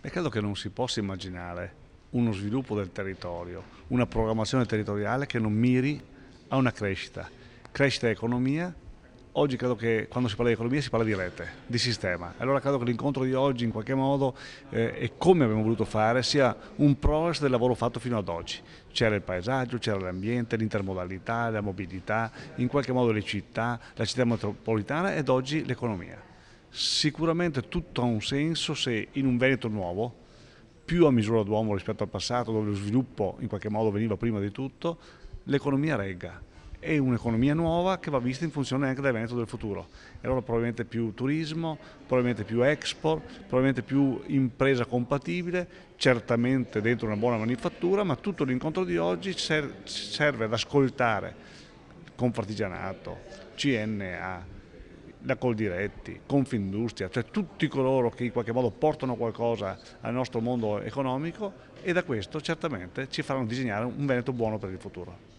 E credo che non si possa immaginare uno sviluppo del territorio, una programmazione territoriale che non miri a una crescita. Crescita e economia. Oggi credo che quando si parla di economia si parla di rete, di sistema. Allora credo che l'incontro di oggi in qualche modo e come abbiamo voluto fare sia un progress del lavoro fatto fino ad oggi. C'era il paesaggio, c'era l'ambiente, l'intermodalità, la mobilità, in qualche modo le città, la città metropolitana ed oggi l'economia. Sicuramente tutto ha un senso se in un Veneto nuovo, più a misura d'uomo rispetto al passato, dove lo sviluppo in qualche modo veniva prima di tutto, l'economia regga. È un'economia nuova che va vista in funzione anche del Veneto del futuro. E allora probabilmente più turismo, probabilmente più export, probabilmente più impresa compatibile, certamente dentro una buona manifattura, ma tutto l'incontro di oggi serve ad ascoltare Confartigianato, CNA, la Coldiretti, Confindustria, cioè tutti coloro che in qualche modo portano qualcosa al nostro mondo economico e da questo certamente ci faranno disegnare un Veneto buono per il futuro.